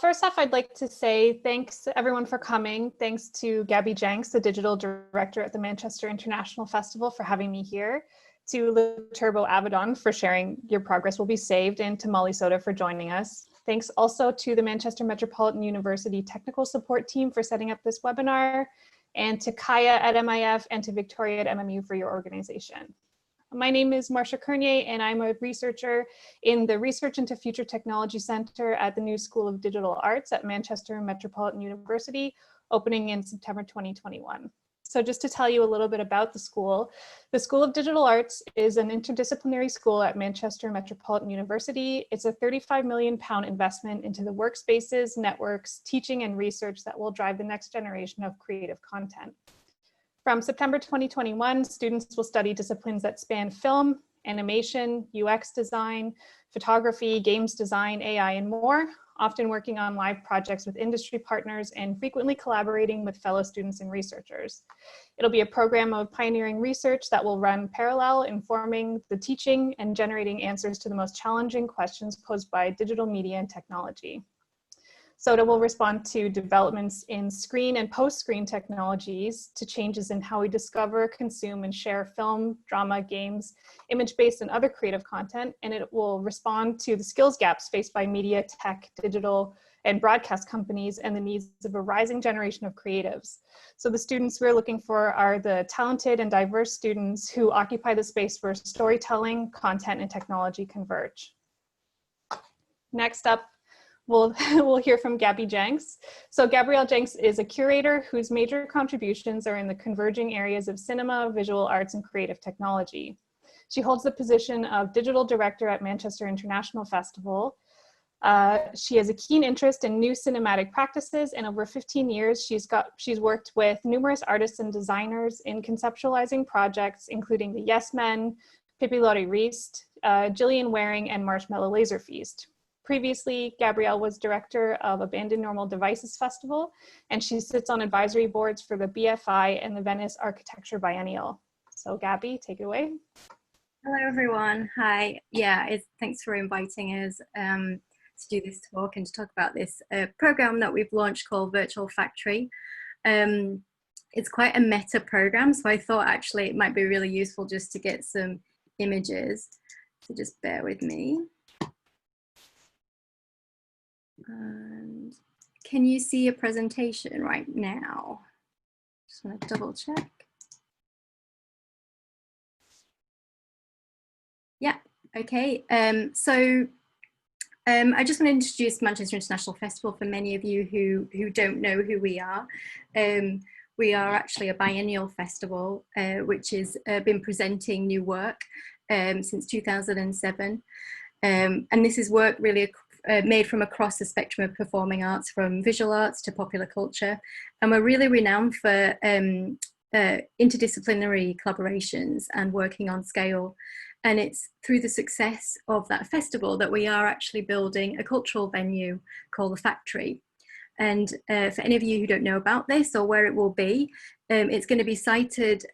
First off, I'd like to say thanks to everyone for coming. Thanks to Gabby Jenks, the digital director at the Manchester International Festival, for having me here. To Turbo Abaddon for sharing Your Progress Will Be Saved, and to Molly Soda for joining us. Thanks also to the Manchester Metropolitan University Technical Support Team for setting up this webinar, and to Kaya at MIF and to Victoria at MMU for your organization. My name is Marcia Kernier, and I'm a researcher in the Research into Future Technology Center at the New School of Digital Arts at Manchester Metropolitan University, opening in September 2021. So just to tell you a little bit about the School of Digital Arts is an interdisciplinary school at Manchester Metropolitan University. It's a £35 million investment into the workspaces, networks, teaching, and research that will drive the next generation of creative content. From September 2021, students will study disciplines that span film, animation, UX design, photography, games design, AI, and more, often working on live projects with industry partners and frequently collaborating with fellow students and researchers. It'll be a program of pioneering research that will run parallel, informing the teaching and generating answers to the most challenging questions posed by digital media and technology. SOTA will respond to developments in screen and post-screen technologies, to changes in how we discover, consume, and share film, drama, games, image-based and other creative content, and it will respond to the skills gaps faced by media, tech, digital, and broadcast companies and the needs of a rising generation of creatives. So the students we're looking for are the talented and diverse students who occupy the space where storytelling, content, and technology converge. Next up, we'll hear from Gabby Jenks. So Gabrielle Jenks is a curator whose major contributions are in the converging areas of cinema, visual arts, and creative technology. She holds the position of digital director at Manchester International Festival. She has a keen interest in new cinematic practices, and over 15 years, she's worked with numerous artists and designers in conceptualizing projects, including the Yes Men, Pippi Lotte-Reist, Gillian Waring, and Marshmallow Laser Feast. Previously, Gabrielle was director of Abandoned Normal Devices Festival, and she sits on advisory boards for the BFI and the Venice Architecture Biennial. So Gabby, take it away. Hello, everyone. Hi. Yeah, thanks for inviting us to do this talk and to talk about this program that we've launched called Virtual Factory. It's quite a meta program, so I thought actually it might be really useful just to get some images. So just bear with me. And can you see a presentation right now? Just want to double check. Yeah, okay. I just want to introduce Manchester International Festival for many of you who don't know who we are. We are actually a biennial festival, which has been presenting new work since 2007. And this is work really made from across the spectrum of performing arts, from visual arts to popular culture. And we're really renowned for interdisciplinary collaborations and working on scale. And it's through the success of that festival that we are actually building a cultural venue called The Factory. And for any of you who don't know about this or where it will be, it's going to be sited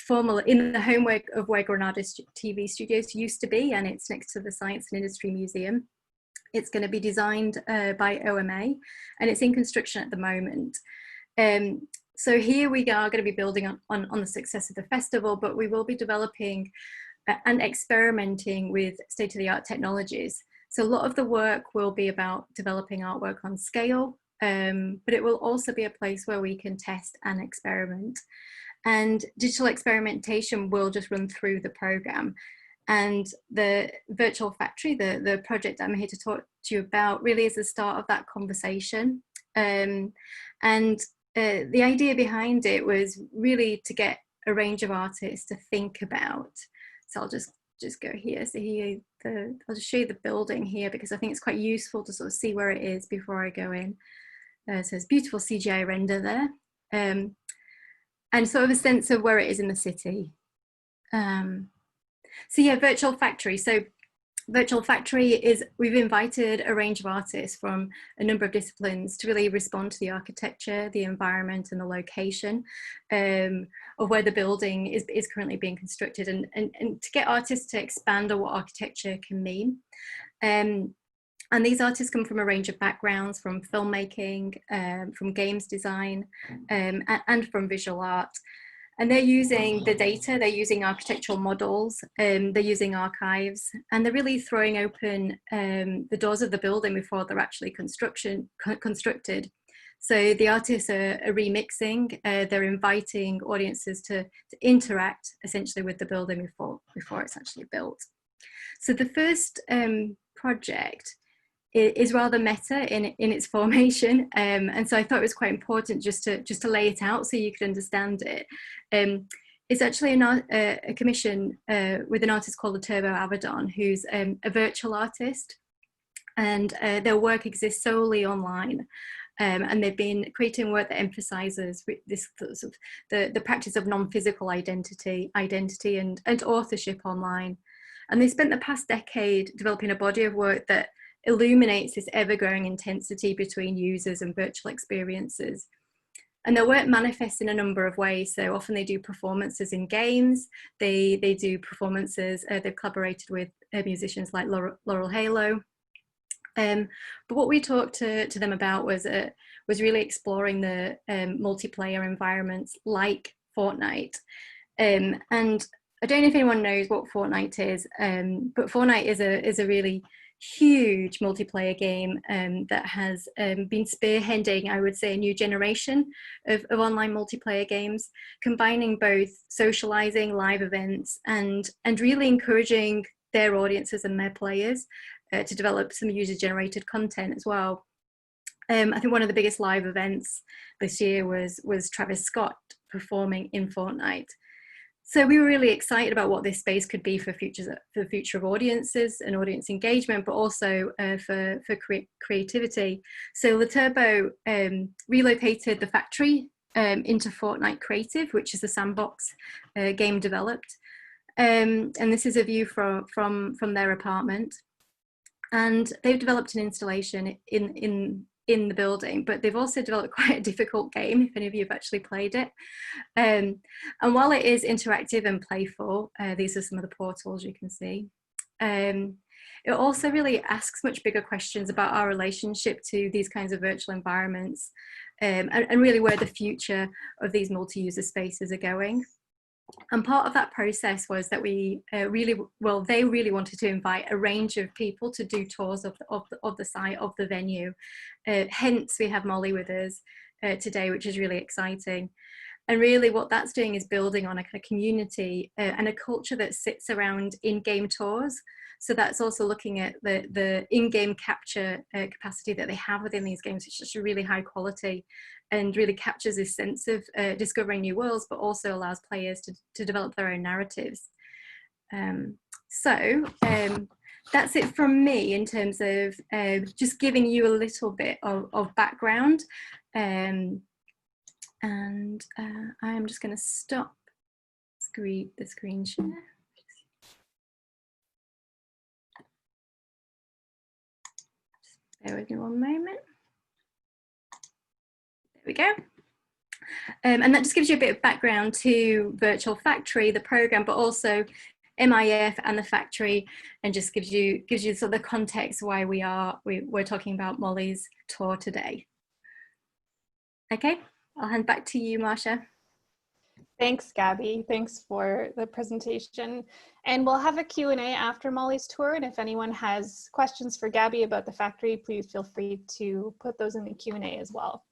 formally in the homework of where Granada TV Studios used to be, and it's next to the Science and Industry Museum. It's going to be designed by OMA, and it's in construction at the moment. So here we are going to be building on the success of the festival, but we will be developing and experimenting with state-of-the-art technologies. So a lot of the work will be about developing artwork on scale, but it will also be a place where we can test and experiment. And digital experimentation will just run through the program. And the Virtual Factory, the project I'm here to talk to you about, really is the start of that conversation. The idea behind it was really to get a range of artists to think about. So I'll just go here. So here, I'll just show you the building here, because I think it's quite useful to sort of see where it is before I go in. So there's beautiful CGI render there. And sort of a sense of where it is in the city. So yeah, Virtual Factory. So Virtual Factory is, we've invited a range of artists from a number of disciplines to really respond to the architecture, the environment, and the location of where the building is currently being constructed, and to get artists to expand on what architecture can mean. And these artists come from a range of backgrounds, from filmmaking, from games design, and from visual art. And they're using the data, they're using architectural models, they're using archives, and they're really throwing open the doors of the building before they're actually constructed. So the artists are remixing, they're inviting audiences to interact essentially with the building before it's actually built. So the first project is rather meta in its formation, and so I thought it was quite important just to lay it out so you could understand it. It's actually a commission with an artist called Turbo Abaddon, who's a virtual artist, and their work exists solely online. And they've been creating work that emphasizes this sort of the practice of non-physical identity and authorship online. And they spent the past decade developing a body of work that illuminates this ever-growing intensity between users and virtual experiences. And their work manifests in a number of ways. So often they do performances in games, they do performances, they've collaborated with musicians like Laurel Halo. But what we talked to them about was really exploring the multiplayer environments like Fortnite. And I don't know if anyone knows what Fortnite is, but Fortnite is a really huge multiplayer game that has been spearheading, I would say, a new generation of online multiplayer games, combining both socializing, live events, and really encouraging their audiences and their players to develop some user-generated content as well. I think one of the biggest live events this year was Travis Scott performing in Fortnite. So we were really excited about what this space could be for the future of audiences and audience engagement, but also for creativity. So Turbo relocated the factory into Fortnite Creative, which is a sandbox game developed. And this is a view from their apartment. And they've developed an installation in the building, but they've also developed quite a difficult game, if any of you have actually played it. And while it is interactive and playful, these are some of the portals you can see. It also really asks much bigger questions about our relationship to these kinds of virtual environments, and really where the future of these multi-user spaces are going. And part of that process was that they really wanted to invite a range of people to do tours of the site, of the venue. Hence, we have Molly with us today, which is really exciting. And really what that's doing is building on a kind of community and a culture that sits around in-game tours. So that's also looking at the in-game capture capacity that they have within these games, which is just really high quality and really captures this sense of discovering new worlds, but also allows players to develop their own narratives. So that's it from me in terms of just giving you a little bit of background. And I'm just going to stop the screen share. Just bear with me one moment. There we go. And that just gives you a bit of background to Virtual Factory, the program, but also MIF and the factory, and just gives you sort of the context why we're talking about Molly's tour today. Okay, I'll hand back to you, Marsha. Thanks, Gabby. Thanks for the presentation. And we'll have a Q&A after Molly's tour. And if anyone has questions for Gabby about the factory, please feel free to put those in the Q&A as well.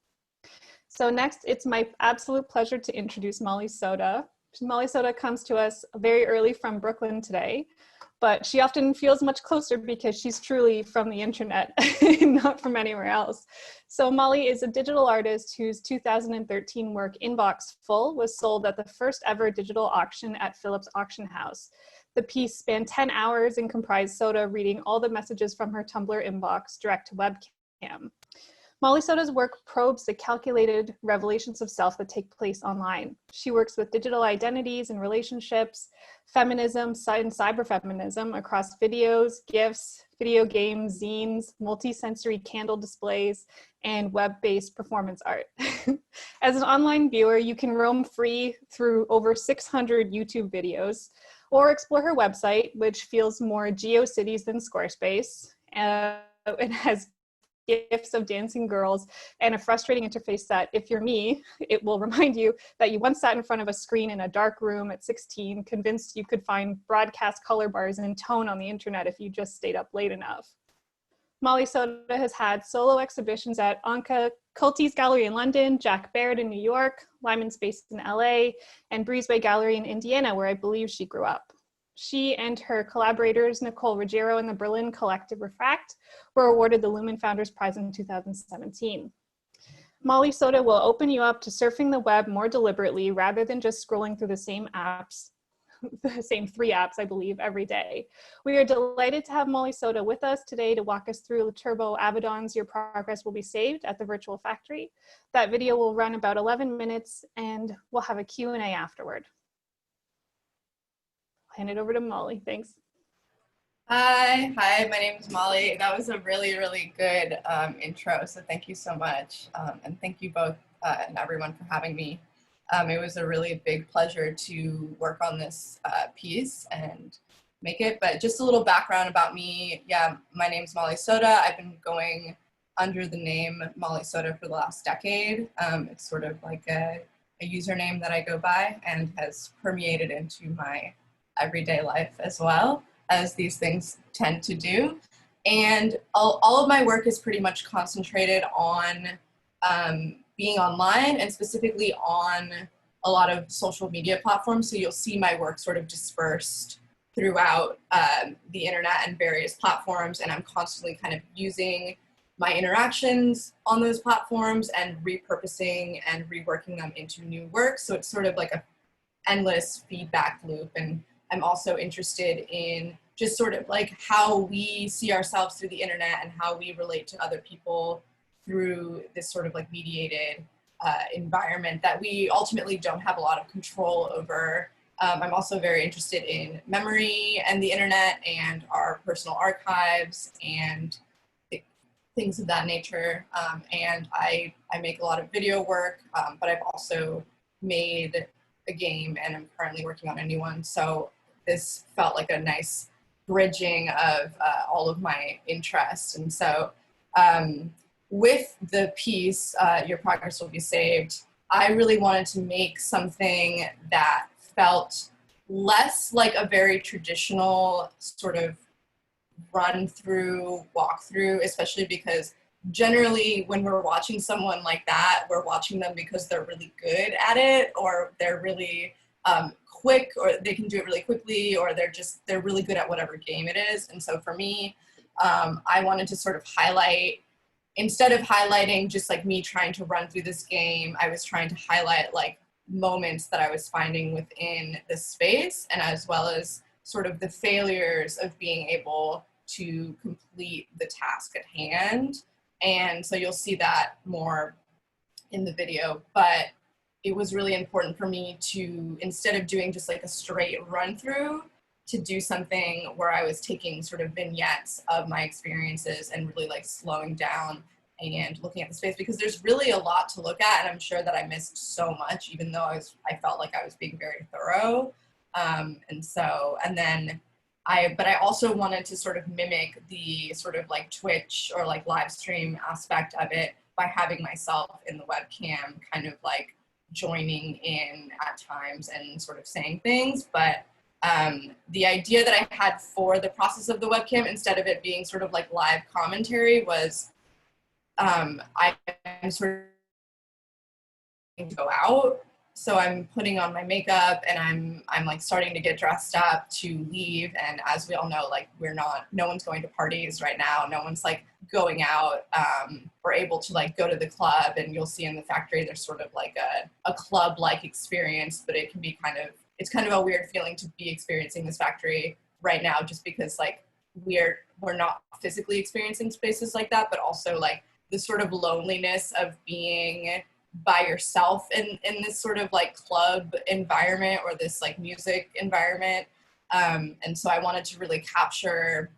So next, it's my absolute pleasure to introduce Molly Soda. Molly Soda comes to us very early from Brooklyn today, but she often feels much closer because she's truly from the internet, not from anywhere else. So Molly is a digital artist whose 2013 work Inbox Full was sold at the first ever digital auction at Phillips Auction House. The piece spanned 10 hours and comprised Soda reading all the messages from her Tumblr inbox direct to webcam. Molly Soda's work probes the calculated revelations of self that take place online. She works with digital identities and relationships, feminism and cyberfeminism across videos, GIFs, video games, zines, multi-sensory candle displays, and web-based performance art. As an online viewer, you can roam free through over 600 YouTube videos, or explore her website, which feels more GeoCities than Squarespace. it has gifs of dancing girls and a frustrating interface that, if you're me, it will remind you that you once sat in front of a screen in a dark room at 16, convinced you could find broadcast color bars and tone on the internet if you just stayed up late enough. Molly Soda has had solo exhibitions at Anka Culty's Gallery in London, Jack Baird in New York, Lyman Space in LA, and Breezeway Gallery in Indiana, where I believe she grew up. She and her collaborators, Nicole Ruggiero and the Berlin Collective Refract, were awarded the Lumen Founders Prize in 2017. Molly Soda will open you up to surfing the web more deliberately rather than just scrolling through the same apps, the same 3 apps, I believe, every day. We are delighted to have Molly Soda with us today to walk us through Turbo Abaddon's Your Progress Will Be Saved at the Virtual Factory. That video will run about 11 minutes and we'll have a Q&A afterward. Hand it over to Molly. Thanks. Hi, my name is Molly. That was a really, really good intro, so thank you so much. And thank you both and everyone for having me. It was a really big pleasure to work on this piece and make it, but just a little background about me. Yeah, my name is Molly Soda. I've been going under the name Molly Soda for the last decade. It's sort of like a username that I go by and has permeated into my everyday life as well, as these things tend to do. And all of my work is pretty much concentrated on being online and specifically on a lot of social media platforms. So you'll see my work sort of dispersed throughout the internet and various platforms, and I'm constantly kind of using my interactions on those platforms and repurposing and reworking them into new work. So it's sort of like a endless feedback loop. And I'm also interested in just sort of like how we see ourselves through the internet and how we relate to other people through this sort of like mediated environment that we ultimately don't have a lot of control over. I'm also very interested in memory and the internet and our personal archives and things of that nature. And I make a lot of video work, but I've also made a game and I'm currently working on a new one. So this felt like a nice bridging of all of my interests. And so with the piece, Your Progress Will Be Saved, I really wanted to make something that felt less like a very traditional sort of run through, walk through, especially because generally when we're watching someone like that, we're watching them because they're really good at it, or they're really quick, or they can do it really quickly, or they're really good at whatever game it is. And so for me, I wanted to sort of highlight, instead of highlighting just like me trying to run through this game, I was trying to highlight like moments that I was finding within the space, and as well as sort of the failures of being able to complete the task at hand. And so you'll see that more in the video, but it was really important for me to, instead of doing just like a straight run through, to do something where I was taking sort of vignettes of my experiences and really like slowing down and looking at the space, because there's really a lot to look at, and I'm sure that I missed so much, even though I felt like I was being very thorough. But I also wanted to sort of mimic the sort of like Twitch or like live stream aspect of it by having myself in the webcam kind of like joining in at times and sort of saying things. But the idea that I had for the process of the webcam, instead of it being sort of like live commentary, was I'm sort of to go out. So I'm putting on my makeup and I'm like starting to get dressed up to leave. And as we all know, like no one's going to parties right now. No one's like going out or able to like go to the club. And you'll see in the factory, there's sort of like a club-like experience, but it can be it's kind of a weird feeling to be experiencing this factory right now, just because like we're not physically experiencing spaces like that, but also like the sort of loneliness of being by yourself in this sort of like club environment or this like music environment. And so I wanted to really capture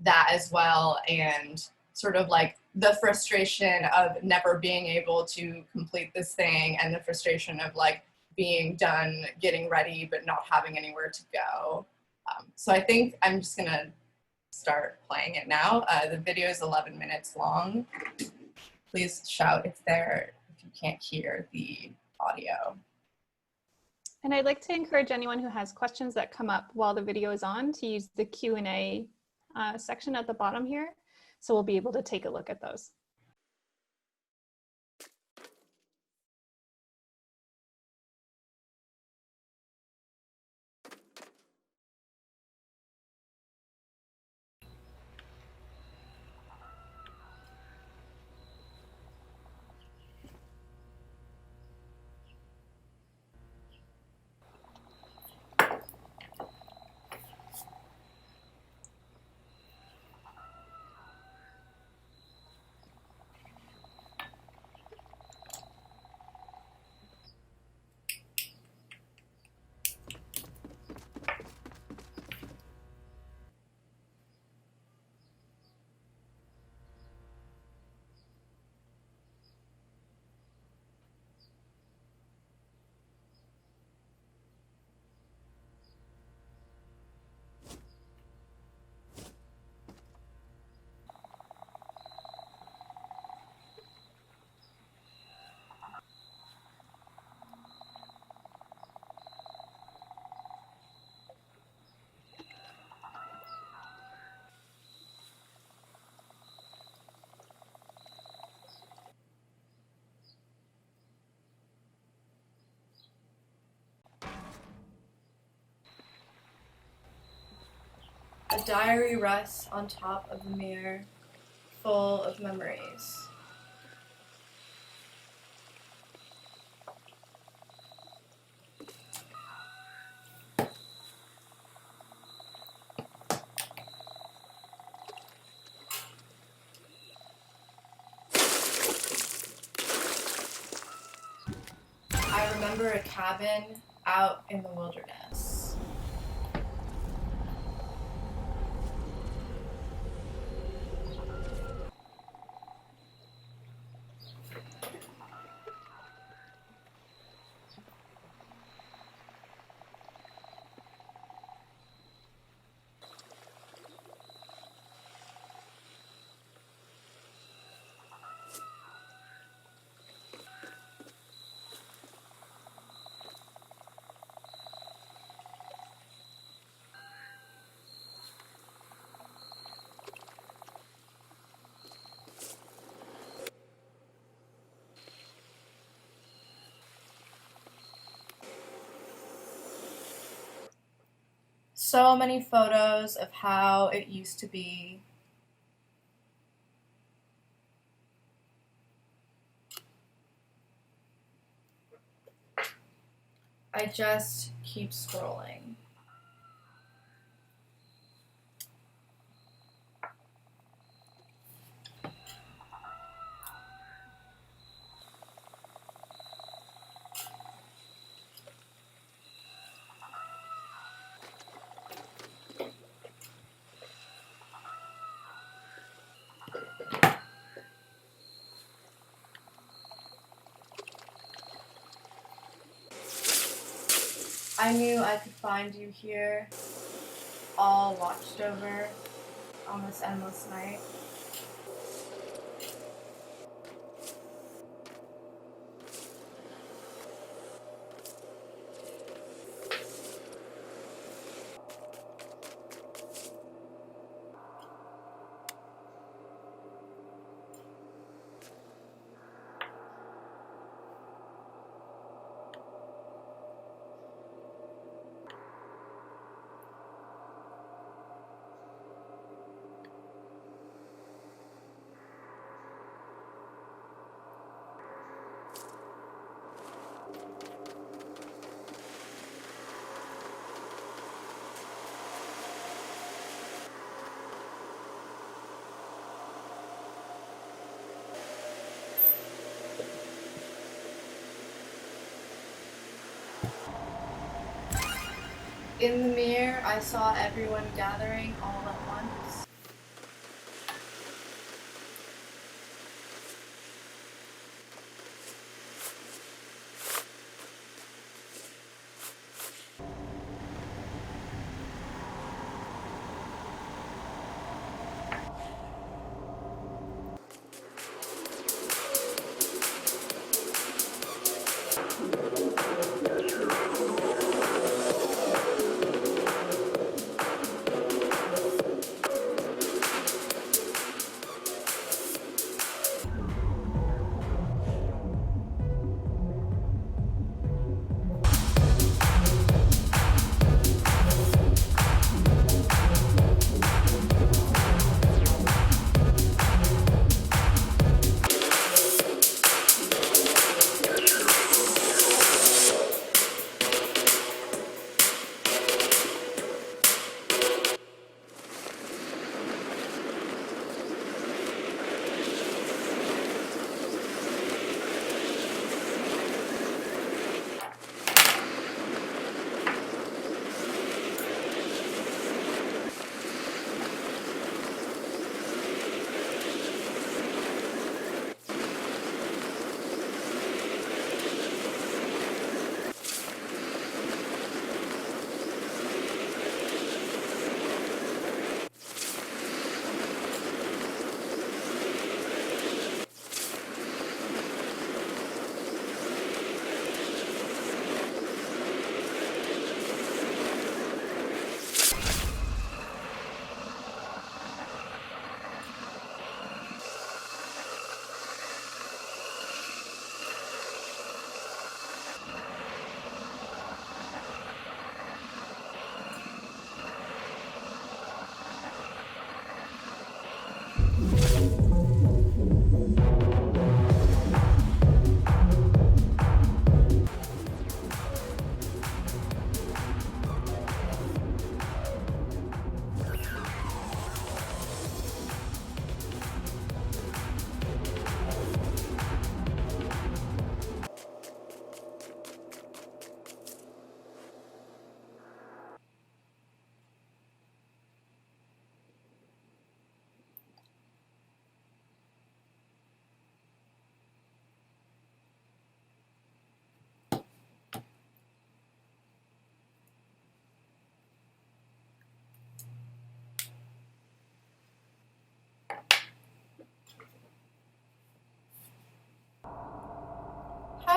that as well, and sort of like the frustration of never being able to complete this thing, and the frustration of like being done getting ready but not having anywhere to go. So I think I'm just gonna start playing it now. The video is 11 minutes long. Please shout if you can't hear the audio. And I'd like to encourage anyone who has questions that come up while the video is on to use the Q&A section at the bottom here. So we'll be able to take a look at those. A diary rests on top of the mirror, full of memories. I remember a cabin out in the wilderness. So many photos of how it used to be. I just keep scrolling. I knew I could find you here, all watched over on this endless night. In the mirror, I saw everyone gathering all at once.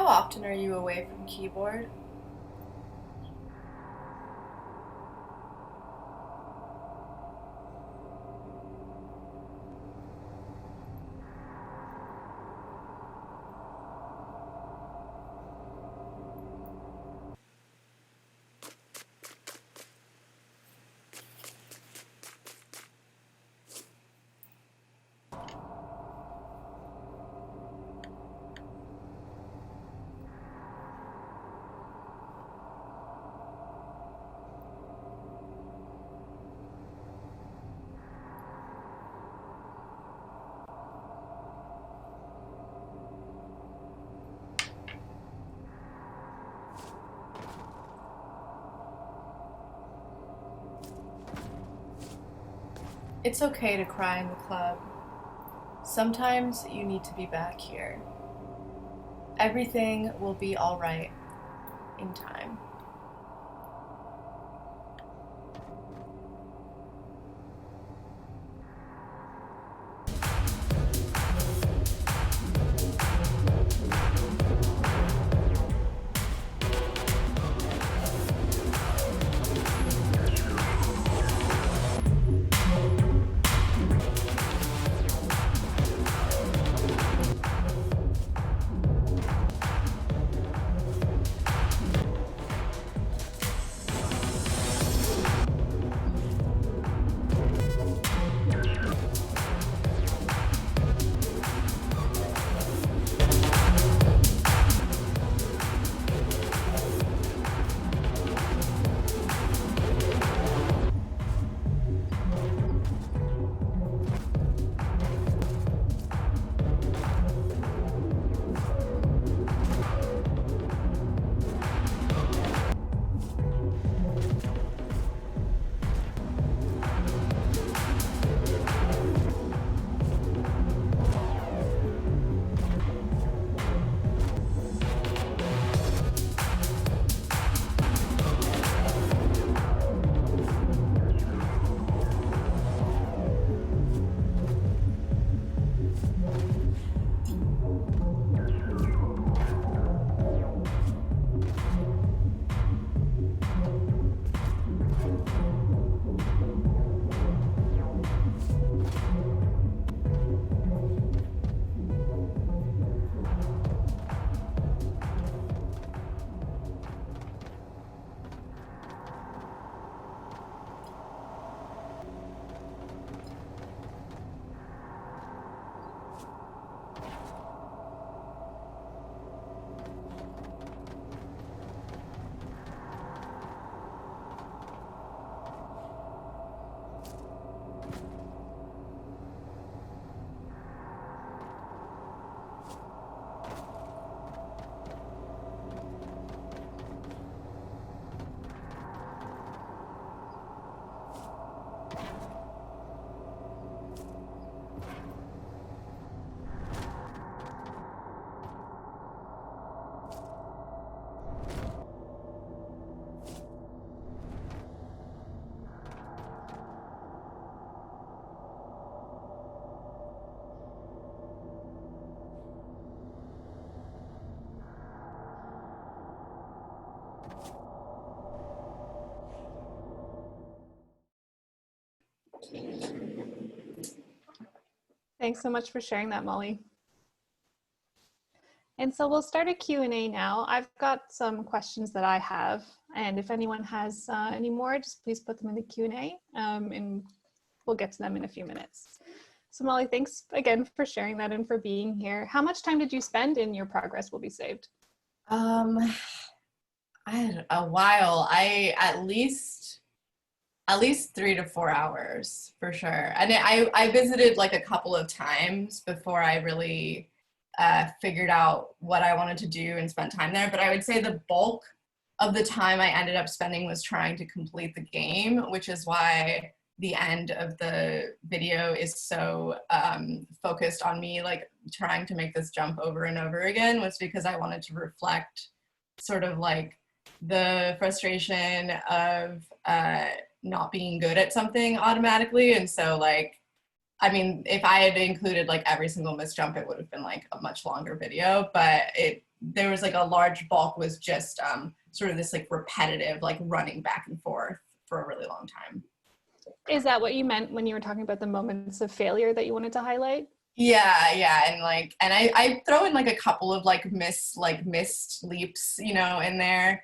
How often are you away from keyboard? It's okay to cry in the club. Sometimes you need to be back here. Everything will be all right in time. Thanks so much for sharing that, Molly. And so we'll start a Q&A now. I've got some questions that I have, and if anyone has any more, just please put them in the Q&A, and we'll get to them in a few minutes. So Molly, thanks again for sharing that and for being here. How much time did you spend in Your Progress Will Be Saved? I had a while. At least 3 to 4 hours for sure. And I visited like a couple of times before I really figured out what I wanted to do and spent time there. But I would say the bulk of the time I ended up spending was trying to complete the game, which is why the end of the video is so focused on me like trying to make this jump over and over again, was because I wanted to reflect sort of like the frustration of not being good at something automatically. And so like, I mean, if I had included like every single missed jump, it would have been like a much longer video, but it there was like a large bulk was just sort of this like repetitive, like running back and forth for a really long time. Is that what you meant when you were talking about the moments of failure that you wanted to highlight? Yeah, and I throw in like a couple of like missed leaps, you know, in there,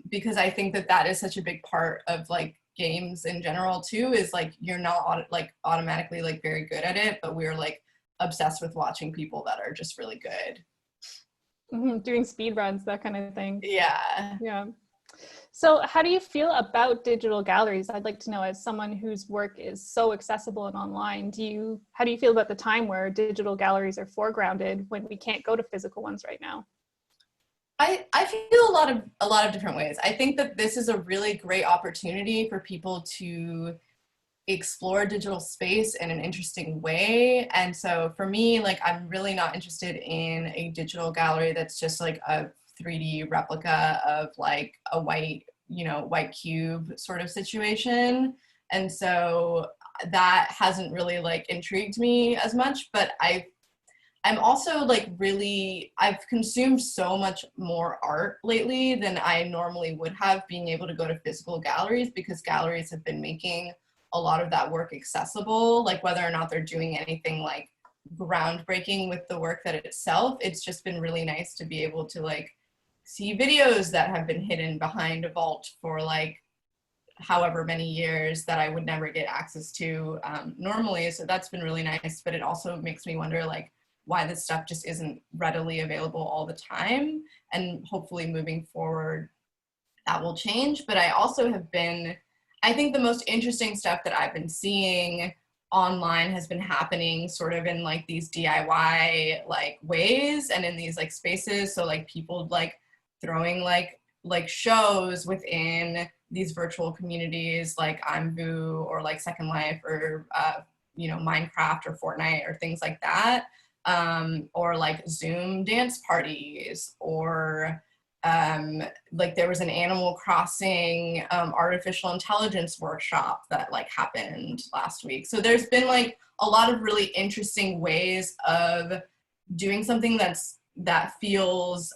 because I think that is such a big part of like games in general too, is like you're not automatically like very good at it, but we're like obsessed with watching people that are just really good. Doing speed runs, that kind of thing. Yeah. So how do you feel about digital galleries? I'd like to know, as someone whose work is so accessible and online, how do you feel about the time where digital galleries are foregrounded when we can't go to physical ones right now? I feel a lot of different ways. I think that this is a really great opportunity for people to explore digital space in an interesting way. And so for me, like, I'm really not interested in a digital gallery that's just like a 3D replica of like a white cube sort of situation. And so that hasn't really like intrigued me as much, but I'm also like I've consumed so much more art lately than I normally would have, being able to go to physical galleries, because galleries have been making a lot of that work accessible, like whether or not they're doing anything like groundbreaking with the work that itself. It's just been really nice to be able to like see videos that have been hidden behind a vault for like however many years that I would never get access to normally. So that's been really nice, but it also makes me wonder like why this stuff just isn't readily available all the time. And hopefully moving forward, that will change. But I think the most interesting stuff that I've been seeing online has been happening sort of in like these DIY like ways and in these like spaces. So like people like throwing like shows within these virtual communities like Imvu or like Second Life or Minecraft or Fortnite or things like that, or like Zoom dance parties, or like there was an Animal Crossing artificial intelligence workshop that like happened last week. So there's been like a lot of really interesting ways of doing something that feels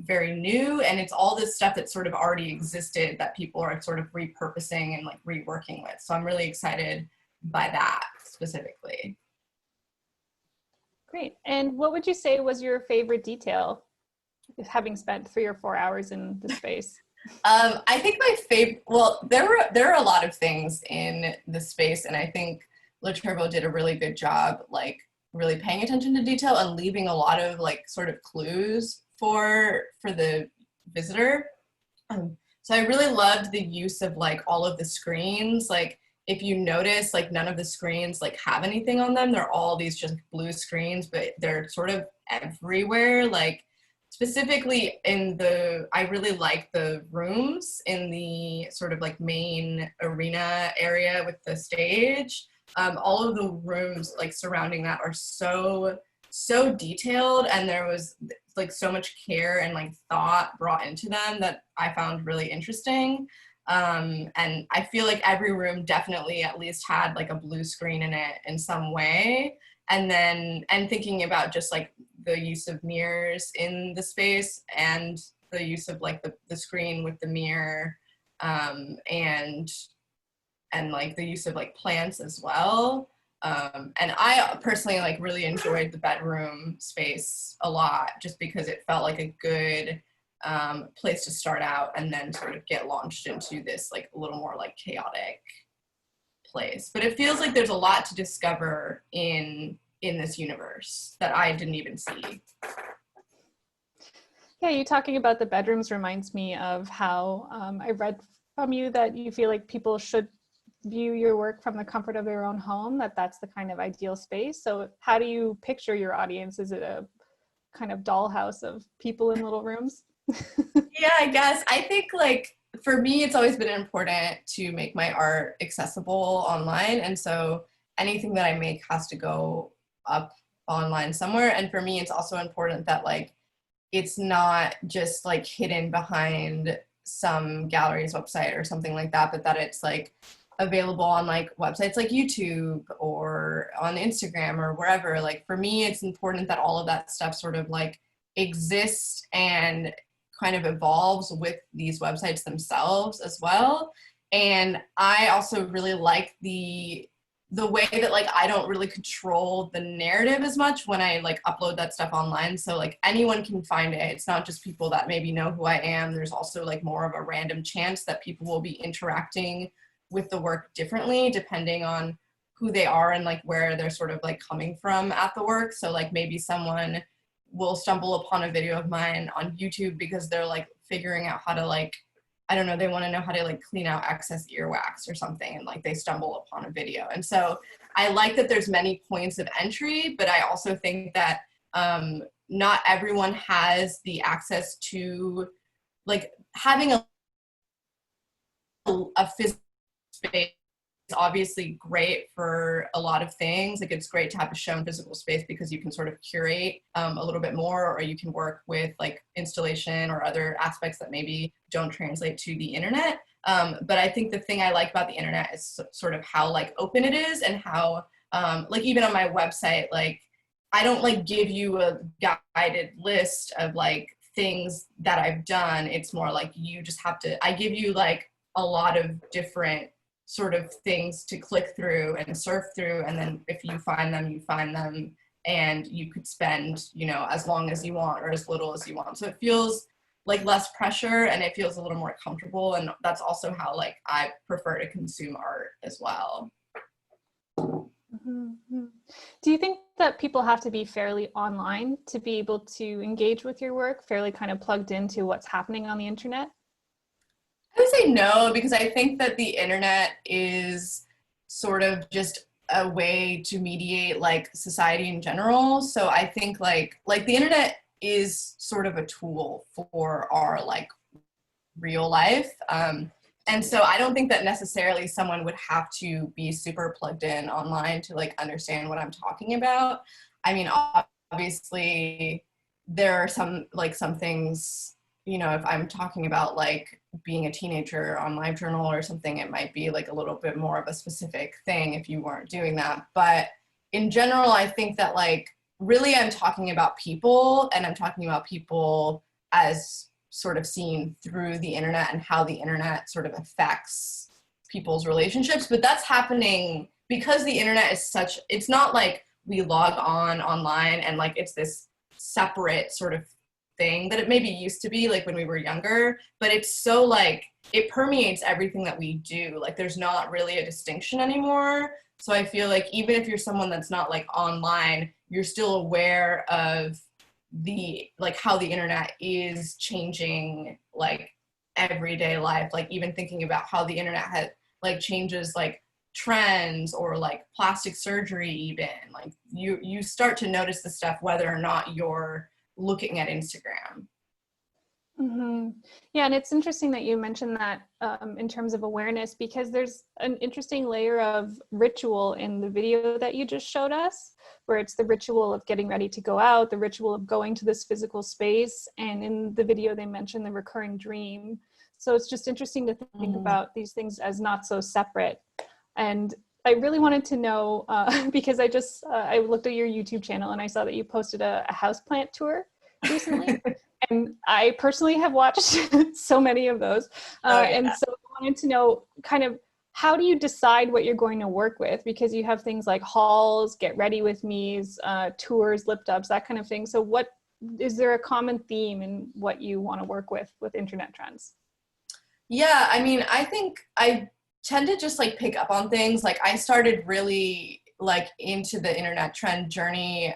very new, and it's all this stuff that sort of already existed that people are sort of repurposing and like reworking with. So I'm really excited by that specifically. Great. And what would you say was your favorite detail, having spent 3 or 4 hours in the space? I think my favorite, well, there are a lot of things in the space, and I think Le Turbo did a really good job like really paying attention to detail and leaving a lot of like sort of clues for the visitor. So I really loved the use of like all of the screens. Like if you notice, like none of the screens like have anything on them. They're all these just blue screens, but they're sort of everywhere. Like specifically I really like the rooms in the sort of like main arena area with the stage. All of the rooms like surrounding that are so detailed, and there was like so much care and like thought brought into them that I found really interesting. And I feel like every room definitely at least had like a blue screen in it in some way. And thinking about just like the use of mirrors in the space and the use of like the screen with the mirror, and like the use of like plants as well. And I personally like really enjoyed the bedroom space a lot, just because it felt like a good place to start out and then sort of get launched into this like a little more like chaotic place. But it feels like there's a lot to discover in this universe that I didn't even see. Yeah, you talking about the bedrooms reminds me of how I read from you that you feel like people should view your work from the comfort of their own home, that's the kind of ideal space. So how do you picture your audience? Is it a kind of dollhouse of people in little rooms? Yeah, I guess. I think like for me, it's always been important to make my art accessible online. And so anything that I make has to go up online somewhere. And for me, it's also important that like it's not just like hidden behind some gallery's website or something like that, but that it's like available on like websites like YouTube or on Instagram or wherever. Like for me, it's important that all of that stuff sort of like exists and kind of evolves with these websites themselves as well. And I also really like the way that like I don't really control the narrative as much when I like upload that stuff online. So like anyone can find it. It's not just people that maybe know who I am. There's also like more of a random chance that people will be interacting with the work differently depending on who they are and like where they're sort of like coming from at the work. So like maybe someone will stumble upon a video of mine on YouTube because they're like figuring out how to like, I don't know, they want to know how to like clean out excess earwax or something, and like they stumble upon a video. And so I like that there's many points of entry, but I also think that not everyone has the access to like having a physical space. Is obviously great for a lot of things. Like it's great to have a show in physical space because you can sort of curate a little bit more, or you can work with like installation or other aspects that maybe don't translate to the internet. But I think the thing I like about the internet is sort of how like open it is, and how like even on my website, like I don't like give you a guided list of like things that I've done. It's more like you just have to, I give you like a lot of different sort of things to click through and surf through, and then if you find them, you find them, and you could spend, you know, as long as you want or as little as you want. So it feels like less pressure and it feels a little more comfortable, and that's also how like I prefer to consume art as well. Mm-hmm. Do you think that people have to be fairly online to be able to engage with your work, fairly kind of plugged into what's happening on the internet? I would say no, because I think that the internet is sort of just a way to mediate like society in general. So I think like the internet is sort of a tool for our like real life. And so I don't think that necessarily someone would have to be super plugged in online to like understand what I'm talking about. I mean, obviously there are some things, you know, if I'm talking about like being a teenager on LiveJournal or something, it might be like a little bit more of a specific thing if you weren't doing that. But in general, I think that like really I'm talking about people, and I'm talking about people as sort of seen through the internet and how the internet sort of affects people's relationships. But that's happening because the internet is such, it's not like we log on online and like it's this separate sort of thing that it maybe used to be like when we were younger, but it's so like it permeates everything that we do. Like there's not really a distinction anymore. So I feel like even if you're someone that's not like online, you're still aware of the like how the internet is changing like everyday life. Like even thinking about how the internet had like changes like trends or like plastic surgery, even like you start to notice the stuff whether or not you're looking at Instagram. Mm-hmm. Yeah, and it's interesting that you mentioned that in terms of awareness, because there's an interesting layer of ritual in the video that you just showed us, where it's the ritual of getting ready to go out, the ritual of going to this physical space, and in the video they mentioned the recurring dream. So it's just interesting to think about these things as not so separate. And I really wanted to know, because I looked at your YouTube channel and I saw that you posted a houseplant tour recently. And I personally have watched so many of those. And so I wanted to know kind of, how do you decide what you're going to work with? Because you have things like hauls, get ready with me's, tours, lip dubs, that kind of thing. So what, is there a common theme in what you want to work with internet trends? Yeah, I mean, I think I tend to just like pick up on things. Like I started really like into the internet trend journey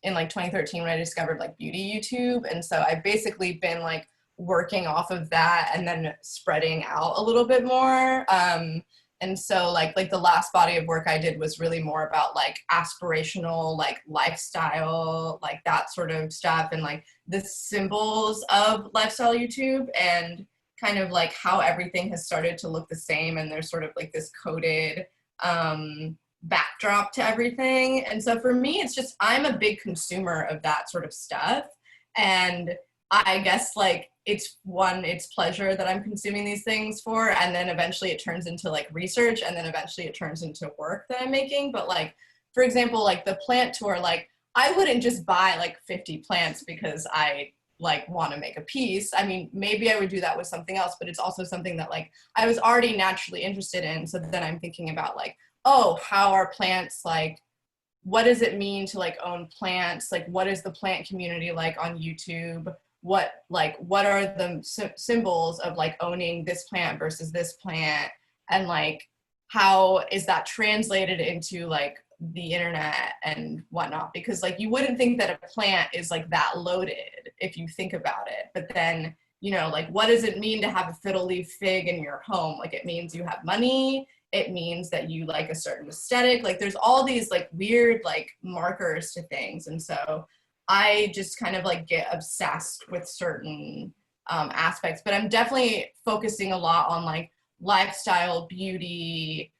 in like 2013 when I discovered like beauty YouTube. And so I've basically been like working off of that and then spreading out a little bit more. And so like the last body of work I did was really more about like aspirational, like lifestyle, like that sort of stuff, and like the symbols of lifestyle YouTube, and kind of like how everything has started to look the same, and there's sort of like this coded backdrop to everything. And so for me, it's just, I'm a big consumer of that sort of stuff. And I guess like it's pleasure that I'm consuming these things for, and then eventually it turns into like research, and then eventually it turns into work that I'm making. But like, for example, like the plant tour, like I wouldn't just buy like 50 plants because I like want to make a piece. I mean, maybe I would do that with something else, but it's also something that like I was already naturally interested in. So then I'm thinking about like, oh, how are plants like, what does it mean to like own plants? Like, what is the plant community like on YouTube? What are the symbols of like owning this plant versus this plant? And like, how is that translated into like the internet and whatnot? Because like you wouldn't think that a plant is like that loaded if you think about it, but then, you know, like what does it mean to have a fiddle leaf fig in your home? Like it means you have money, it means that you like a certain aesthetic. Like there's all these like weird like markers to things. And so I just kind of like get obsessed with certain aspects, but I'm definitely focusing a lot on like lifestyle, beauty,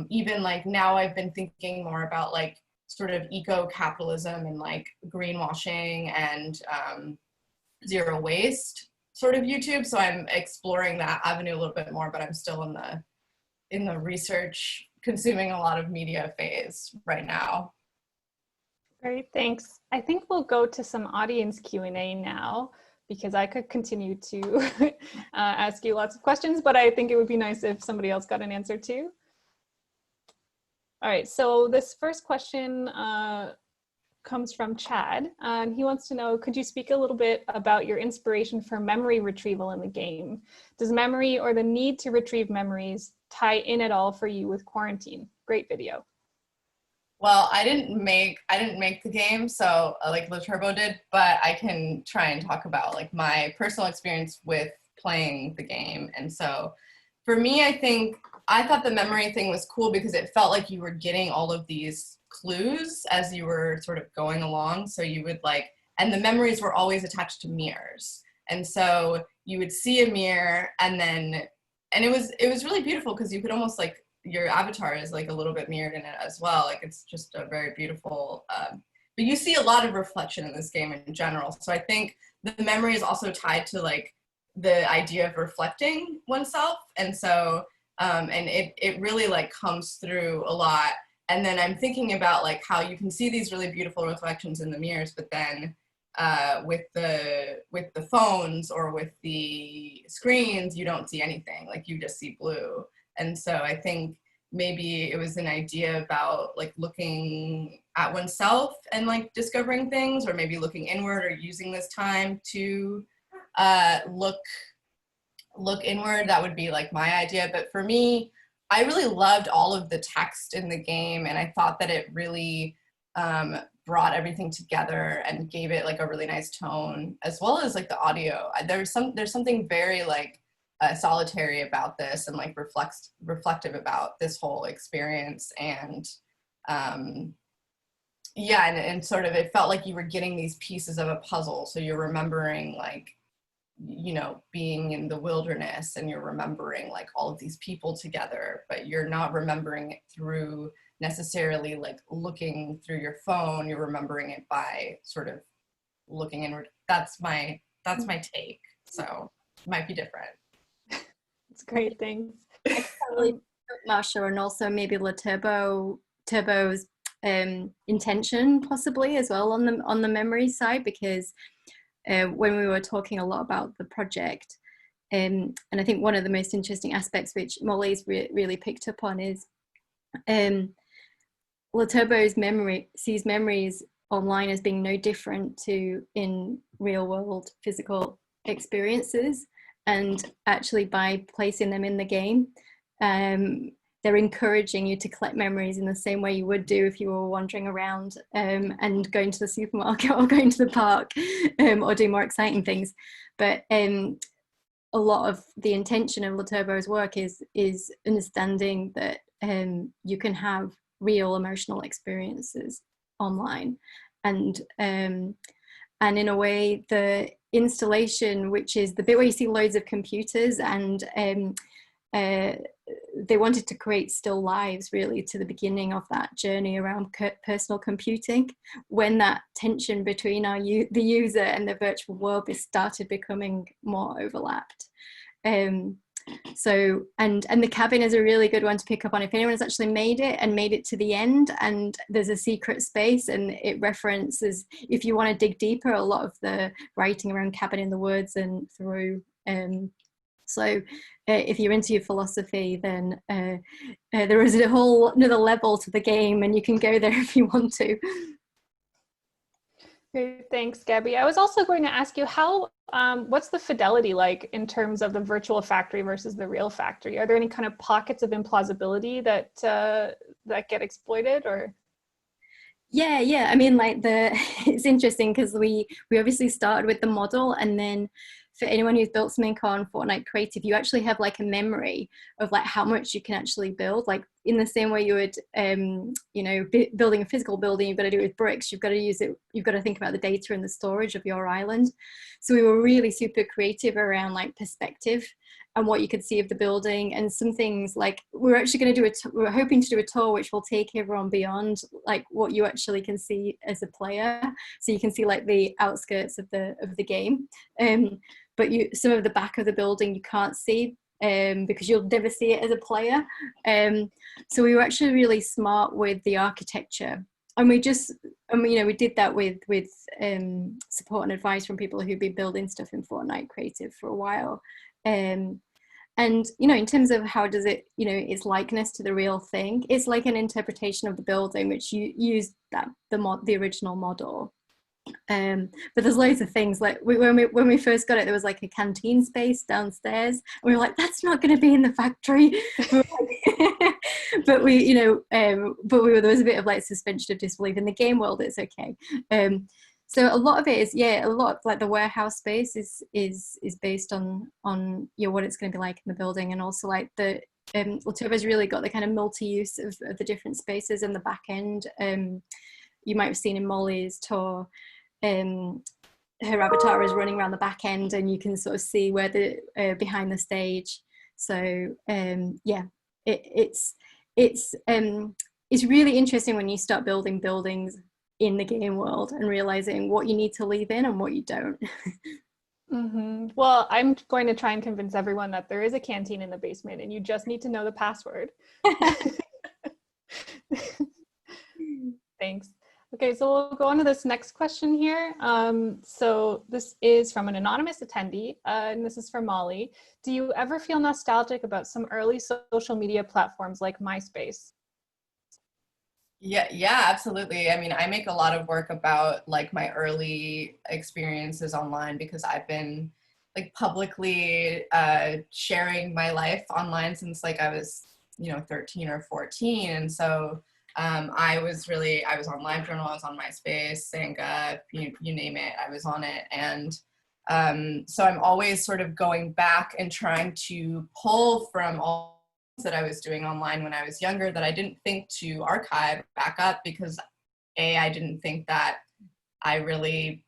even like now I've been thinking more about like sort of eco-capitalism and like greenwashing and zero waste sort of YouTube. So I'm exploring that avenue a little bit more, but I'm still in the research, consuming a lot of media phase right now. Great, thanks. I think we'll go to some audience Q&A now, because I could continue to ask you lots of questions, but I think it would be nice if somebody else got an answer too. All right, so this first question comes from Chad, and he wants to know, could you speak a little bit about your inspiration for memory retrieval in the game? Does memory or the need to retrieve memories tie in at all for you with quarantine? Great video. Well, I didn't make the game, so like Laturbo did, but I can try and talk about like my personal experience with playing the game. And so for me, I thought the memory thing was cool because it felt like you were getting all of these clues as you were sort of going along. So you would like, and the memories were always attached to mirrors. And so you would see a mirror and it was really beautiful because you could almost like, your avatar is like a little bit mirrored in it as well. Like it's just a very beautiful, but you see a lot of reflection in this game in general. So I think the memory is also tied to like the idea of reflecting oneself. And so, and it really like comes through a lot. And then I'm thinking about like how you can see these really beautiful reflections in the mirrors, but then with the phones or with the screens, you don't see anything, like you just see blue. And so I think maybe it was an idea about like looking at oneself and like discovering things, or maybe looking inward or using this time to look inward. That would be like my idea. But for me, I really loved all of the text in the game, and I thought that it really brought everything together and gave it like a really nice tone, as well as like the audio. There's something very like solitary about this, and like reflective about this whole experience. And yeah, and sort of it felt like you were getting these pieces of a puzzle. So you're remembering like, you know, being in the wilderness, and you're remembering like all of these people together, but you're not remembering it through necessarily like looking through your phone. You're remembering it by sort of looking inward. That's my take. So it might be different. It's great, thanks. Marsha, and also maybe Turbo's intention possibly as well on the memory side, because when we were talking a lot about the project, and I think one of the most interesting aspects which Molly's really picked up on is Laturbo's memory sees memories online as being no different to in real world physical experiences. And actually by placing them in the game, they're encouraging you to collect memories in the same way you would do if you were wandering around and going to the supermarket or going to the park or doing more exciting things. But a lot of the intention of Laturbo's work is understanding that you can have real emotional experiences online. And in a way, the installation, which is the bit where you see loads of computers, and they wanted to create still lives really to the beginning of that journey around personal computing, when that tension between the user and the virtual world started becoming more overlapped. So, and the cabin is a really good one to pick up on if anyone's actually made it to the end, and there's a secret space, and it references, if you want to dig deeper, a lot of the writing around cabin in the woods and through. So if you're into your philosophy, then there is a whole another level to the game, and you can go there if you want to. Great, thanks, Gabby. I was also going to ask you how, what's the fidelity like in terms of the virtual factory versus the real factory? Are there any kind of pockets of implausibility that that get exploited, or? Yeah. I mean, like it's interesting because we obviously started with the model, and then for anyone who's built something on Fortnite Creative, you actually have like a memory of like how much you can actually build. Like in the same way you would, you know, building a physical building, you've got to do it with bricks. You've got to use it. You've got to think about the data and the storage of your island. So we were really super creative around like perspective and what you could see of the building, and some things like we're actually going to do we're hoping to do a tour which will take everyone beyond like what you actually can see as a player, so you can see like the outskirts of the game, but some of the back of the building you can't see because you'll never see it as a player. So we were actually really smart with the architecture, and we did that with support and advice from people who've been building stuff in Fortnite Creative for a while. And you know, in terms of how does it, you know, its likeness to the real thing, it's like an interpretation of the building which you use the original model. But there's loads of things like when we first got it, there was like a canteen space downstairs, and we were like, that's not going to be in the factory. But there was a bit of like suspension of disbelief. In the game world, it's okay. So a lot of it is, a lot like the warehouse space is based on you know, what it's going to be like in the building, and also like the Laturba's really got the kind of multi-use of the different spaces in the back end. You might have seen in Molly's tour, her avatar is running around the back end, and you can sort of see where the behind the stage. So it's really interesting when you start building buildings in the game world and realizing what you need to leave in and what you don't. Mm-hmm. Well, I'm going to try and convince everyone that there is a canteen in the basement and you just need to know the password. Thanks. Okay, so we'll go on to this next question here. So this is from an anonymous attendee, and this is for Molly. Do you ever feel nostalgic about some early social media platforms like Myspace? Yeah, absolutely. I mean, I make a lot of work about like my early experiences online because I've been like publicly sharing my life online since like I was, 13 or 14. And so I was on LiveJournal, I was on Myspace, Sanga, you name it, I was on it. And so I'm always sort of going back and trying to pull from all that I was doing online when I was younger that I didn't think to archive back up because I didn't think that I really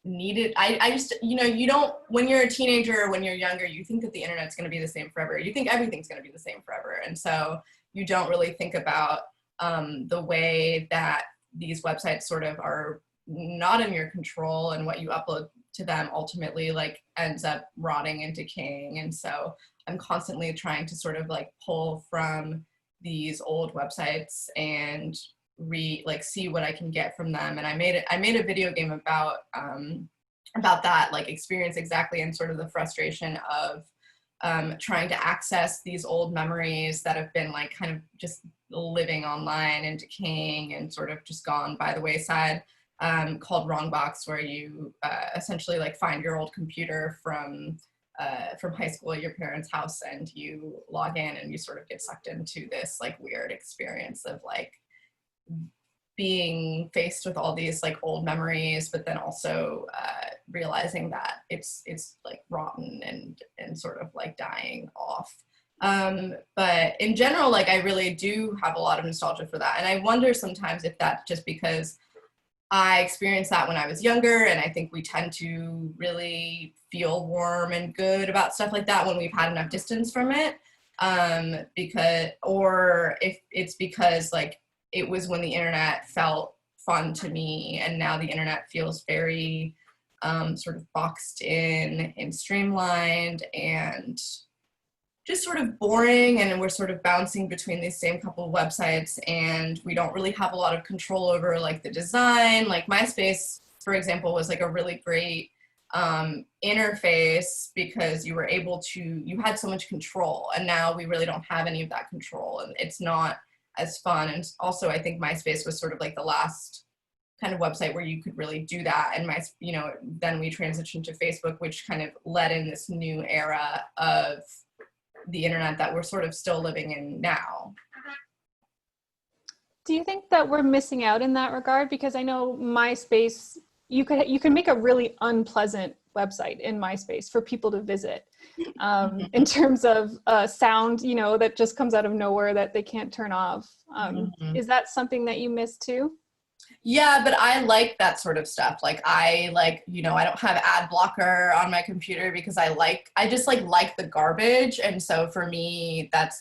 needed, I just, you don't, when you're a teenager or when you're younger, you think that the internet's going to be the same forever. You think everything's going to be the same forever. And so you don't really think about the way that these websites sort of are not in your control, and what you upload to them ultimately like ends up rotting and decaying. And so I'm constantly trying to sort of like pull from these old websites and see what I can get from them. And I made a video game about that like experience exactly, and sort of the frustration of trying to access these old memories that have been like kind of just living online and decaying and sort of just gone by the wayside, called Wrongbox, where you essentially like find your old computer from high school at your parents' house, and you log in and you sort of get sucked into this like weird experience of like being faced with all these like old memories, but then also realizing that it's like rotten and sort of like dying off. But in general, like I really do have a lot of nostalgia for that. And I wonder sometimes if that's just because I experienced that when I was younger, and I think we tend to really feel warm and good about stuff like that when we've had enough distance from it, or if it's because like it was when the internet felt fun to me, and now the internet feels very sort of boxed in and streamlined, and just sort of boring, and we're sort of bouncing between these same couple of websites, and we don't really have a lot of control over like the design. Like Myspace, for example, was like a really great interface because you were able to, you had so much control, and now we really don't have any of that control, and it's not as fun. And also I think Myspace was sort of like the last kind of website where you could really do that. And then we transitioned to Facebook, which kind of led in this new era of the internet that we're sort of still living in now. Do you think that we're missing out in that regard? Because I know MySpace, you can make a really unpleasant website in MySpace for people to visit, in terms of sound, that just comes out of nowhere that they can't turn off. Is that something that you miss too? Yeah, but I like that sort of stuff. Like I don't have ad blocker on my computer because I just like the garbage. And so for me, that's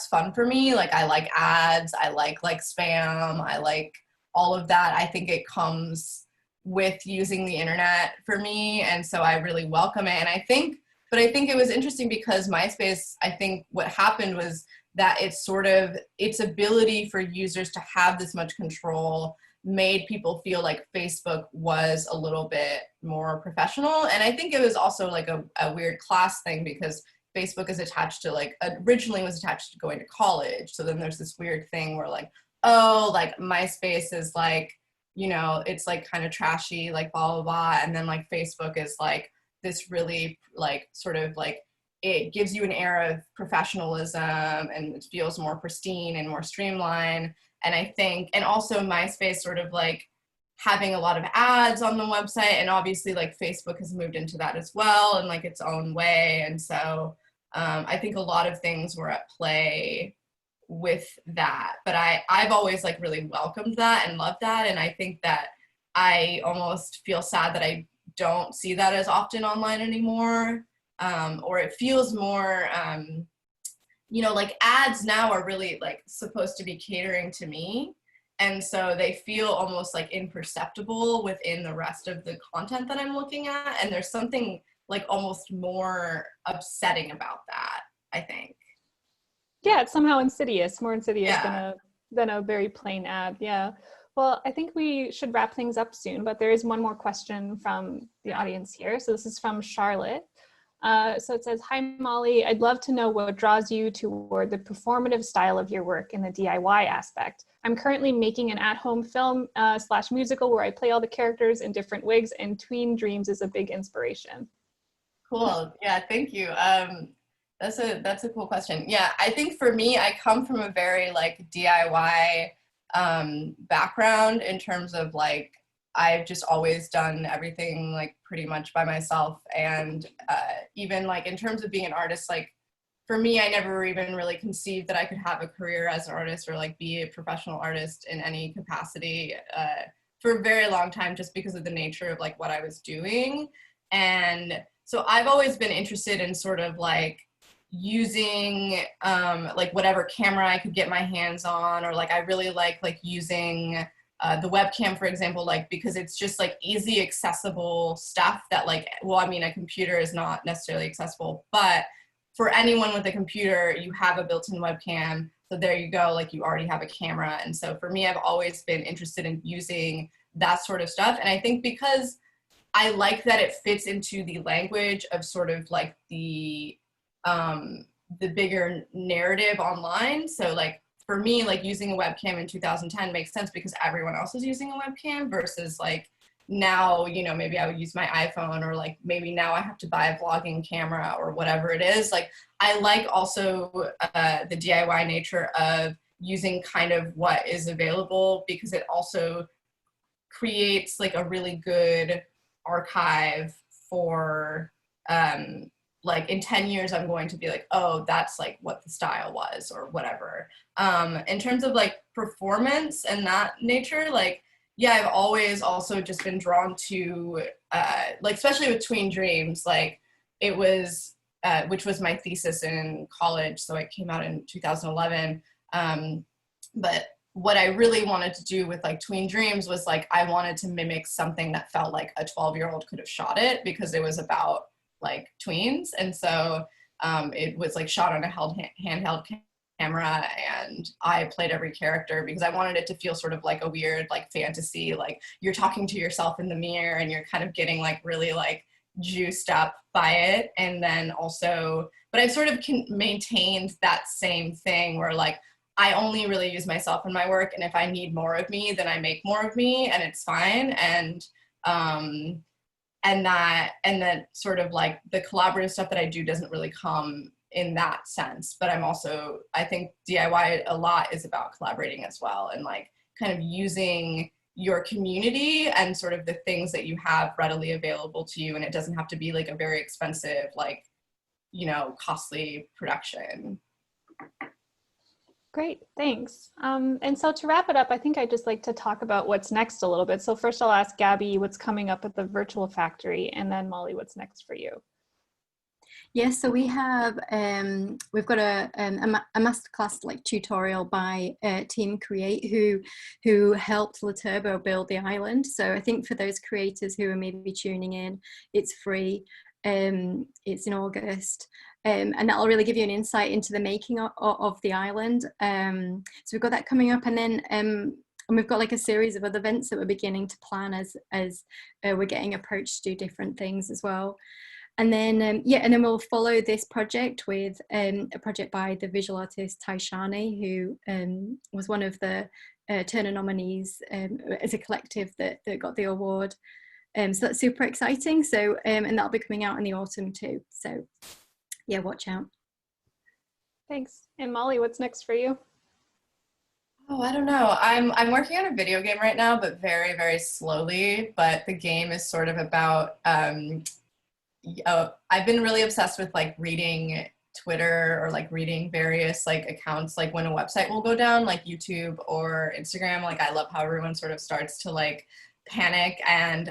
fun for me. Like I like ads, I like spam, I like all of that. I think it comes with using the internet for me. And so I really welcome it. And I think it was interesting because MySpace, I think what happened was that its ability for users to have this much control made people feel like Facebook was a little bit more professional. And I think it was also like a weird class thing because Facebook is attached to originally was attached to going to college. So then there's this weird thing where MySpace is it's kind of trashy, blah, blah, blah. And then Facebook is this really it gives you an air of professionalism and it feels more pristine and more streamlined. And I think, and also MySpace sort of having a lot of ads on the website, and obviously Facebook has moved into that as well in its own way. And so I think a lot of things were at play with that, but I've always really welcomed that and loved that. And I think that I almost feel sad that I don't see that as often online anymore. Or it feels more, ads now are really supposed to be catering to me. And so they feel almost imperceptible within the rest of the content that I'm looking at. And there's something almost more upsetting about that, I think. Yeah, it's somehow insidious, more insidious Yeah. than a very plain ad. Yeah. Well, I think we should wrap things up soon, but there is one more question from the audience here. So this is from Charlotte. So it says, "Hi, Molly. I'd love to know what draws you toward the performative style of your work in the DIY aspect. I'm currently making an at-home film / musical where I play all the characters in different wigs, and Tween Dreams is a big inspiration." Cool. Yeah, thank you. That's a cool question. Yeah, I think for me, I come from a very DIY background in terms of I've just always done everything pretty much by myself. And even in terms of being an artist, for me, I never even really conceived that I could have a career as an artist or be a professional artist in any capacity for a very long time, just because of the nature of what I was doing. And so I've always been interested in sort of using whatever camera I could get my hands on, or I really like using the webcam, for example, because it's just easy accessible stuff that a computer is not necessarily accessible, but for anyone with a computer, you have a built-in webcam. So there you go, you already have a camera. And so for me, I've always been interested in using that sort of stuff. And I think because I like that it fits into the language of sort of the bigger narrative online. So for me, using a webcam in 2010 makes sense because everyone else is using a webcam versus now, maybe I would use my iPhone, or maybe now I have to buy a vlogging camera or whatever it is. I like also the DIY nature of using kind of what is available, because it also creates a really good archive for in 10 years, I'm going to be oh, that's what the style was or whatever. In terms of performance and that nature, yeah, I've always also just been drawn to, especially with Tween Dreams, it was, which was my thesis in college. So it came out in 2011. But what I really wanted to do with Tween Dreams was I wanted to mimic something that felt like a 12-year-old could have shot it, because it was about tweens. And so it was like shot on a handheld camera, and I played every character because I wanted it to feel sort of like a weird like fantasy, like you're talking to yourself in the mirror and you're kind of getting like really like juiced up by it. And then also, but I've sort of maintained that same thing where like I only really use myself in my work, and if I need more of me, then I make more of me, and it's fine. And that sort of like the collaborative stuff that I do doesn't really come in that sense. But I think DIY a lot is about collaborating as well, and like kind of using your community and sort of the things that you have readily available to you. And it doesn't have to be like a very expensive, like, costly production. Great, thanks. And so to wrap it up, I think I'd just like to talk about what's next a little bit. So first I'll ask Gabby what's coming up at the Virtual Factory, and then Molly, what's next for you? Yes, so we have we've got a masterclass like tutorial by Team Create who helped Le Turbo build the island. So I think for those creators who are maybe tuning in, it's free. It's in August, and that'll really give you an insight into the making of the island. So we've got that coming up, and then and we've got like a series of other events that we're beginning to plan as we're getting approached to do different things as well. And then and then we'll follow this project with a project by the visual artist Taishani, who was one of the Turner nominees as a collective that got the award. So that's super exciting. So and that'll be coming out in the autumn too. So yeah, watch out. Thanks. And Molly, what's next for you? Oh, I don't know. I'm working on a video game right now, but very, very slowly. But the game is sort of about, I've been really obsessed with like reading Twitter or like reading various like accounts, like when a website will go down, like YouTube or Instagram. Like I love how everyone sort of starts to like panic and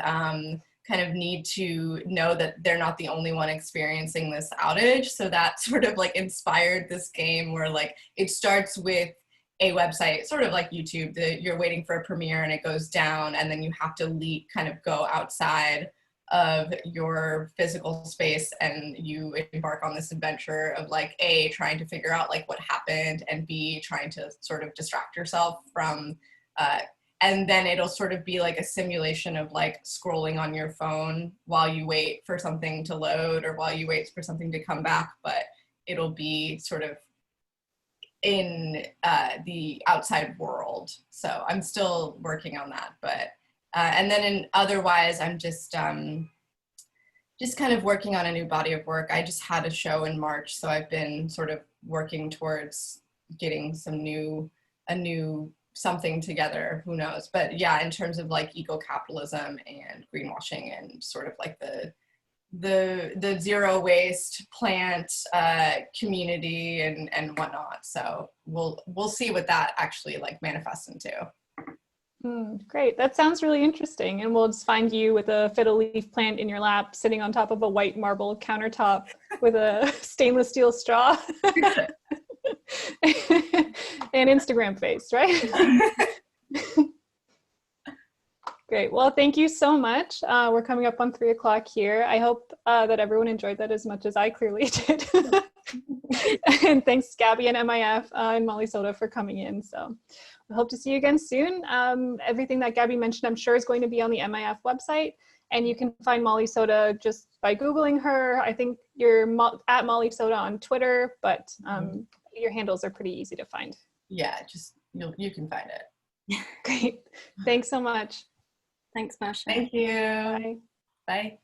kind of need to know that they're not the only one experiencing this outage. So that sort of like inspired this game where like it starts with a website, sort of like YouTube, that you're waiting for a premiere and it goes down, and then you have to kind of go outside of your physical space, and you embark on this adventure of like A, trying to figure out like what happened, and B, trying to sort of distract yourself from and then it'll sort of be like a simulation of like scrolling on your phone while you wait for something to load or while you wait for something to come back, but it'll be sort of in the outside world. So I'm still working on that, but and then otherwise I'm just kind of working on a new body of work. I just had a show in March, so I've been sort of working towards getting a new something together, who knows. But yeah, in terms of like eco-capitalism and greenwashing and sort of like the zero waste plant community and whatnot. So we'll see what that actually like manifests into. Great, that sounds really interesting. And we'll just find you with a fiddle leaf plant in your lap, sitting on top of a white marble countertop with a stainless steel straw. And Instagram face, right? Great. Well, thank you so much. We're coming up on 3 o'clock here. I hope that everyone enjoyed that as much as I clearly did. And thanks, Gabby and MIF and Molly Soda for coming in. So I hope to see you again soon. Everything that Gabby mentioned, I'm sure, is going to be on the MIF website. And you can find Molly Soda just by Googling her. I think you're at Molly Soda on Twitter, but your handles are pretty easy to find. Yeah, just you can find it. Great. Thanks so much. Thanks, Masha. Thank you. Bye. Bye.